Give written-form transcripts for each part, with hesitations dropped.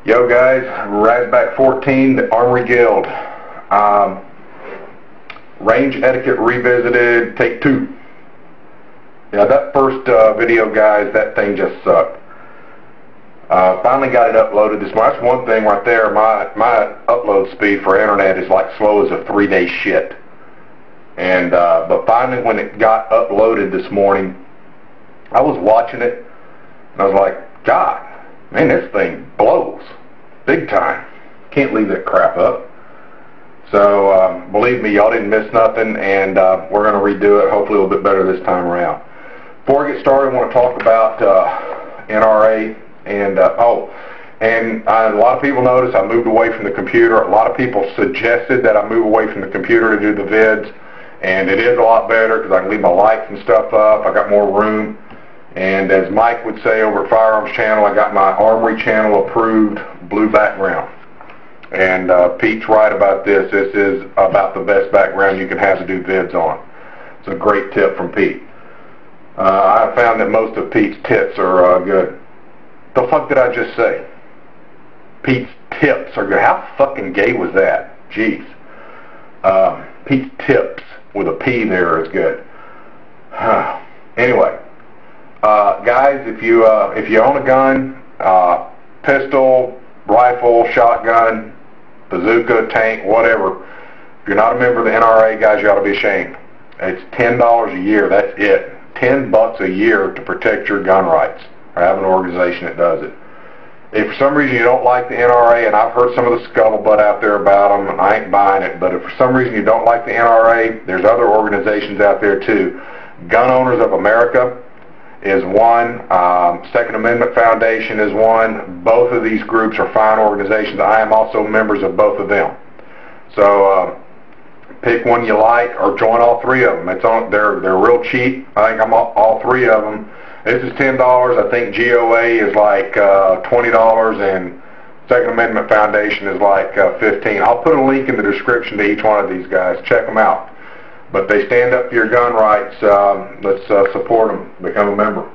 Yo guys, Razback 14, the Armory Guild. Range Etiquette Revisited, take 2. Yeah, that first video, guys, that thing just sucked. Finally got it uploaded this morning. That's one thing right there. My upload speed for internet is like slow as a 3-day shit. And but finally, when it got uploaded this morning, I was watching it, and I was like, God, man, this thing blows big time. Can't leave that crap up. So believe me, y'all didn't miss nothing, and we're going to redo it, hopefully a little bit better this time around. Before I get started, I want to talk about NRA, and a lot of people noticed I moved away from the computer. A lot of people suggested that I move away from the computer to do the vids, and it is a lot better because I can leave my lights and stuff up. I got more room. And as Mike would say over at Firearms Channel, I got my Armory Channel approved blue background. And Pete's right about this. This is about the best background you can have to do vids on. It's a great tip from Pete. I found that most of Pete's tips are good. The fuck did I just say? Pete's tips are good. How fucking gay was that? Jeez. Pete's tips with a P there is good. Anyway. Guys, if you own a gun, pistol, rifle, shotgun, bazooka, tank, whatever, if you're not a member of the NRA, guys, you ought to be ashamed. It's $10 a year. That's it. $10 a year to protect your gun rights. Or have an organization that does it. If for some reason you don't like the NRA, and I've heard some of the scuttlebutt out there about them, and I ain't buying it, but if for some reason you don't like the NRA, there's other organizations out there too. Gun Owners of America is one. Second Amendment Foundation is one. Both of these groups are fine organizations. I am also members of both of them. So pick one you like, or join all three of them. They're real cheap. I think I'm all three of them. This is $10. I think GOA is like $20, and Second Amendment Foundation is like $15. I'll put a link in the description to each one of these guys. Check them out. But they stand up for your gun rights. Let's support them. Become a member.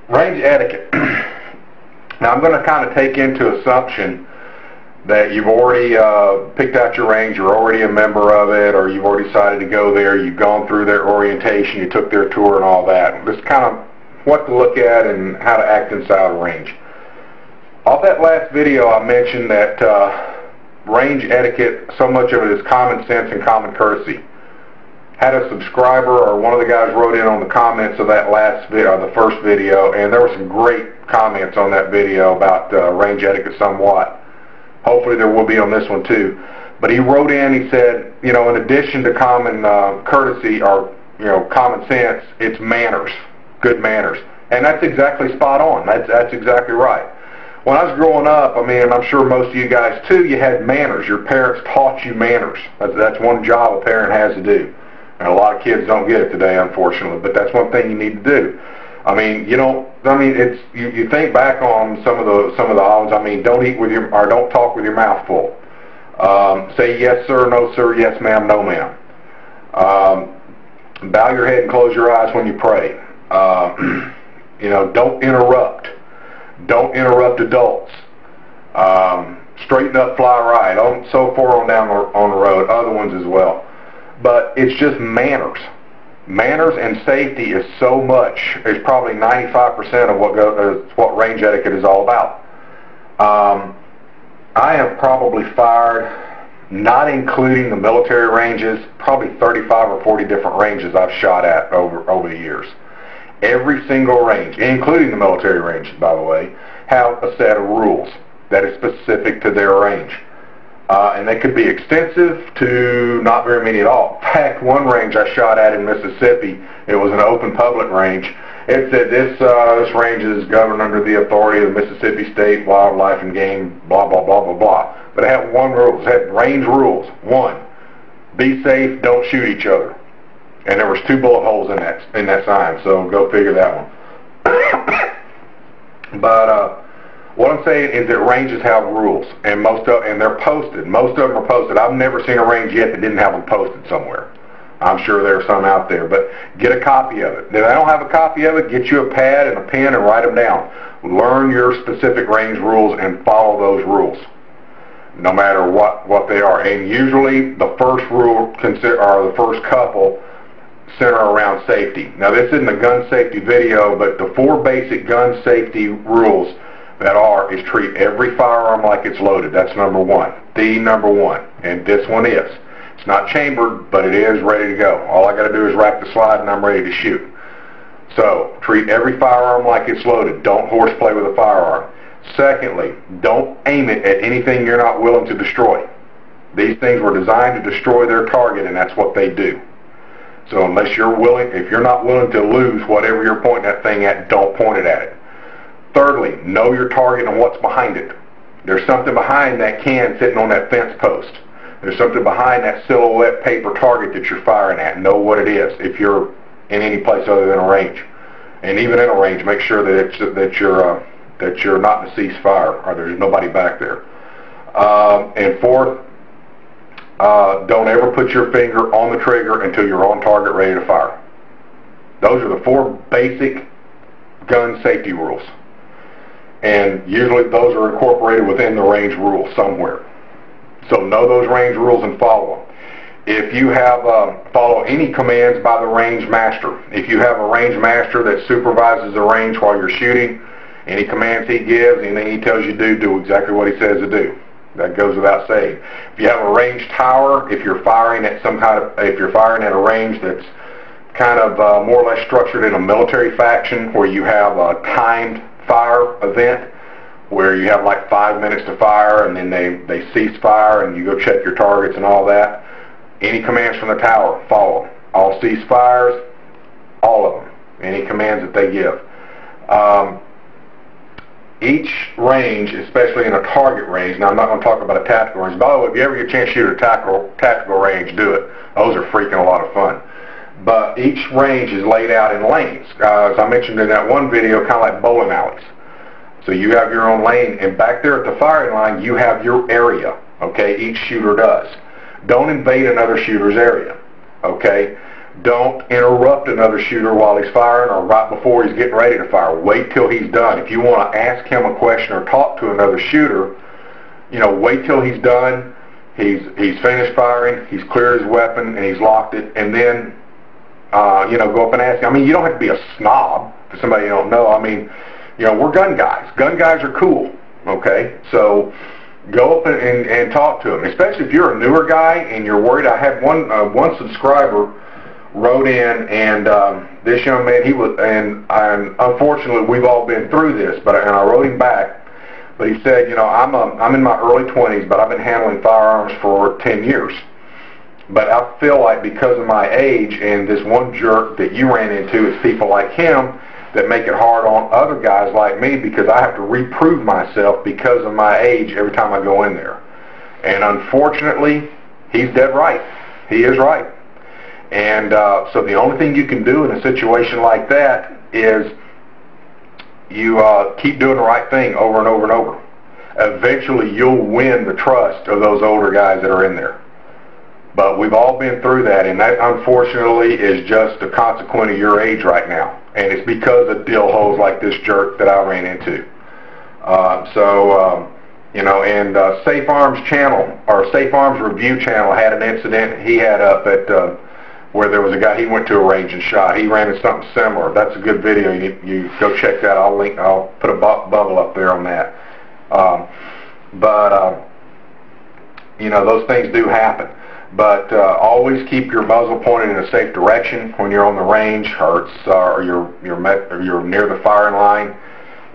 Range etiquette. Now I'm going to kind of take into assumption that you've already picked out your range, you're already a member of it, or you've already decided to go there, you've gone through their orientation, you took their tour and all that. Just kind of what to look at and how to act inside a range. Off that last video I mentioned that range etiquette, so much of it is common sense and common courtesy. Had a subscriber, or one of the guys wrote in on the comments of that last video, the first video, and there were some great comments on that video about range etiquette somewhat. Hopefully there will be on this one too. But he wrote in, he said, you know, in addition to common courtesy, or, you know, common sense, it's manners, good manners. And that's exactly spot on. That's exactly right. When I was growing up, I mean, and I'm sure most of you guys too, you had manners. Your parents taught you manners. That's one job a parent has to do. And a lot of kids don't get it today, unfortunately, but that's one thing you need to do. I mean, it's you think back on some of the odds. I mean, don't talk with your mouth full. Say yes sir, no sir, yes ma'am, no ma'am. Bow your head and close your eyes when you pray. You know, don't interrupt. Don't interrupt adults. Straighten up, fly right. So far on down on the road. Other ones as well. But it's just manners. Manners and safety is so much. It's probably 95% of what range etiquette is all about. I have probably fired, not including the military ranges, probably 35 or 40 different ranges I've shot at over the years. Every single range, including the military ranges, by the way, have a set of rules that is specific to their range. And they could be extensive to not very many at all. In fact, one range I shot at in Mississippi, it was an open public range. It said this range is governed under the authority of the Mississippi State Wildlife and Game, blah, blah, blah, blah, blah. But it had one rule. It had range rules. One, be safe, don't shoot each other. And there was 2 bullet holes in that sign, so go figure that one. But what I'm saying is that ranges have rules, and they're posted. Most of them are posted. I've never seen a range yet that didn't have them posted somewhere. I'm sure there are some out there, but get a copy of it. If I don't have a copy of it, get you a pad and a pen and write them down. Learn your specific range rules and follow those rules, no matter what they are. And usually the first rule, or the first couple, center around safety. Now this isn't a gun safety video, but the 4 basic gun safety rules is treat every firearm like it's loaded. That's number 1. The number 1. And this one is. It's not chambered, but it is ready to go. All I got to do is rack the slide and I'm ready to shoot. So, treat every firearm like it's loaded. Don't horseplay with a firearm. Secondly, don't aim it at anything you're not willing to destroy. These things were designed to destroy their target, and that's what they do. So unless you're willing, if you're not willing to lose whatever you're pointing that thing at, don't point it at it. Thirdly, know your target and what's behind it. There's something behind that can sitting on that fence post. There's something behind that silhouette paper target that you're firing at. Know what it is if you're in any place other than a range. And even in a range, make sure that you're not in a ceasefire or there's nobody back there. And fourth, don't ever put your finger on the trigger until you're on target ready to fire. Those are the 4 basic gun safety rules. And usually those are incorporated within the range rules somewhere. So know those range rules and follow them. If you have, follow any commands by the range master. If you have a range master that supervises the range while you're shooting, any commands he gives, anything he tells you to do exactly what he says to do. That goes without saying. If you have a ranged tower, if you're firing at if you're firing at a range that's kind of more or less structured in a military faction, where you have a timed fire event, where you have like 5 minutes to fire, and then they cease fire, and you go check your targets and all that. Any commands from the tower, follow them. All ceasefires, all of them. Any commands that they give. Each range, especially in a target range, now I'm not going to talk about a tactical range. By the way, if you ever get a chance to shoot a tactical range, do it. Those are freaking a lot of fun. But each range is laid out in lanes. As I mentioned in that one video, kind of like bowling alleys. So you have your own lane, and back there at the firing line, you have your area. Okay, each shooter does. Don't invade another shooter's area. Okay. Don't interrupt another shooter while he's firing or right before he's getting ready to fire. Wait till he's done. If you want to ask him a question or talk to another shooter, wait till he's done, he's finished firing, he's cleared his weapon, and he's locked it, and then, go up and ask him. I mean, you don't have to be a snob for somebody you don't know. I mean, we're gun guys. Gun guys are cool, okay? So go up and talk to him, especially if you're a newer guy and you're worried. I had one subscriber wrote in, and this young man, and unfortunately we've all been through this, and I wrote him back, but he said, I'm in my early 20s, but I've been handling firearms for 10 years. But I feel like because of my age and this one jerk that you ran into, it's people like him that make it hard on other guys like me, because I have to reprove myself because of my age every time I go in there. And unfortunately, he's dead right. He is right. And so the only thing you can do in a situation like that is you keep doing the right thing over and over and over. Eventually you'll win the trust of those older guys that are in there. But we've all been through that, and that unfortunately is just a consequence of your age right now. And it's because of dill holes like this jerk that I ran into. And Safe Arms channel, or Safe Arms Review channel, had an incident he had up at where there was a guy, he went to a range and shot. He ran into something similar. That's a good video. You go check that. I'll put a bubble up there on that. Those things do happen. But always keep your muzzle pointed in a safe direction when you're on the range, or you're near the firing line.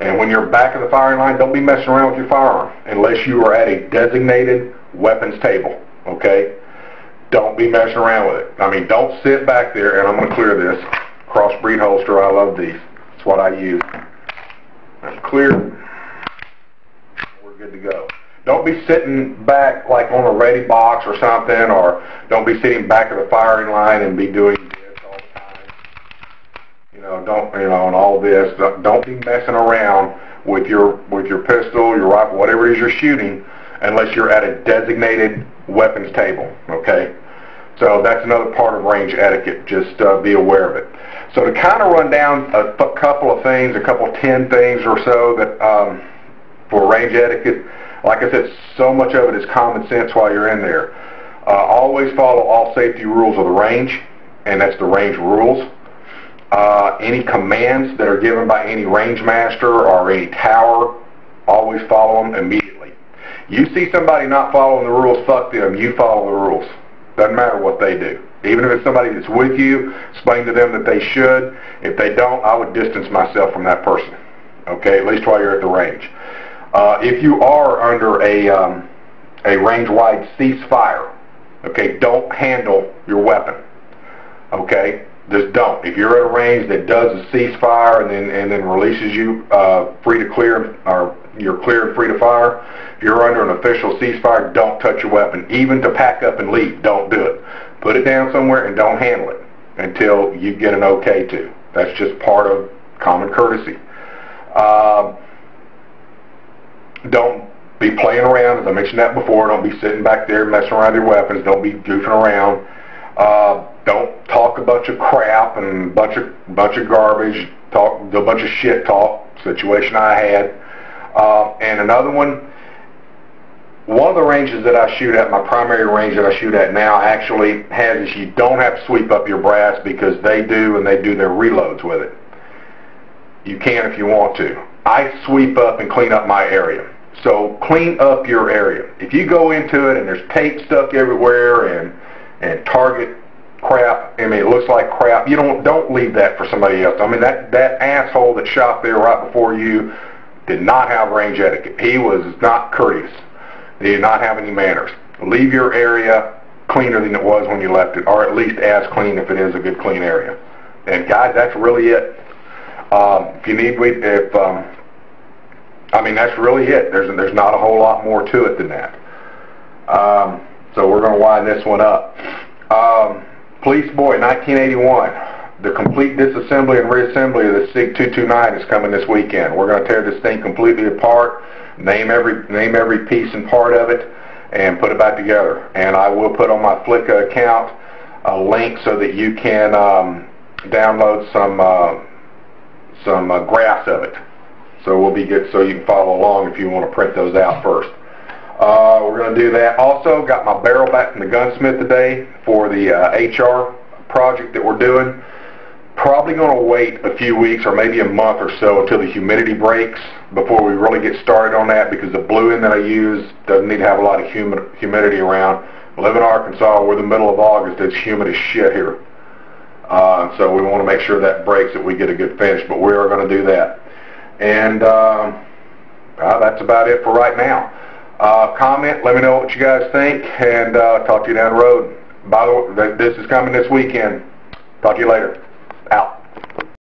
And when you're back of the firing line, don't be messing around with your firearm unless you are at a designated weapons table. Okay? Don't be messing around with it. I mean, don't sit back there, and I'm going to clear this. Crossbreed holster, I love these. That's what I use. That's clear. We're good to go. Don't be sitting back like on a ready box or something, or don't be sitting back of the firing line and be doing this all the time. And all this. Don't be messing around with your pistol, your rifle, whatever it is you're shooting, unless you're at a designated weapons table. Okay. So that's another part of range etiquette. Just be aware of it. So to kind of run down a couple of things, a couple 10 things or so that for range etiquette, like I said, so much of it is common sense while you're in there. Always follow all safety rules of the range, and that's the range rules. Any commands that are given by any range master or any tower, always follow them immediately. You see somebody not following the rules, fuck them. You follow the rules. Doesn't matter what they do. Even if it's somebody that's with you, explain to them that they should. If they don't, I would distance myself from that person. Okay, at least while you're at the range. If you are under a range-wide ceasefire, okay, don't handle your weapon. Okay, just don't. If you're at a range that does a ceasefire and then releases you free to clear, or you're clear and free to fire, if you're under an official ceasefire, don't touch your weapon. Even to pack up and leave, don't do it. Put it down somewhere and don't handle it until you get an okay to. That's just part of common courtesy. Don't be playing around, as I mentioned that before. Don't be sitting back there messing around with your weapons. Don't be goofing around. Don't talk a bunch of crap and a bunch of garbage. Do a bunch of shit talk. Situation I had. And another one of the ranges that I shoot at, my primary range that I shoot at now, actually has is you don't have to sweep up your brass, because they do, and they do their reloads with it. You can if you want to. I sweep up and clean up my area. So clean up your area. If you go into it and there's tape stuck everywhere and target crap, I mean it looks like crap, you don't leave that for somebody else. I mean that asshole that shot there right before you did not have range etiquette. He was not courteous. He did not have any manners. Leave your area cleaner than it was when you left it, or at least as clean if it is a good clean area. And guys, that's really it. If you need, I mean that's really it. There's not a whole lot more to it than that. So we're going to wind this one up. Police Boy 1981. The complete disassembly and reassembly of the SIG 229 is coming this weekend. We're going to tear this thing completely apart, name every piece and part of it, and put it back together. And I will put on my Flickr account a link so that you can download some graphs of it. So we'll be good, so you can follow along if you want to print those out first. We're going to do that. Also, got my barrel back from the gunsmith today for the HR project that we're doing. Probably going to wait a few weeks or maybe a month or so until the humidity breaks before we really get started on that, because the blue end that I use doesn't need to have a lot of humidity around. I live in Arkansas. We're the middle of August. It's humid as shit here. So we want to make sure that breaks, that we get a good finish, but we are going to do that. And that's about it for right now. Comment, let me know what you guys think, and talk to you down the road. By the way, this is coming this weekend. Talk to you later. Out.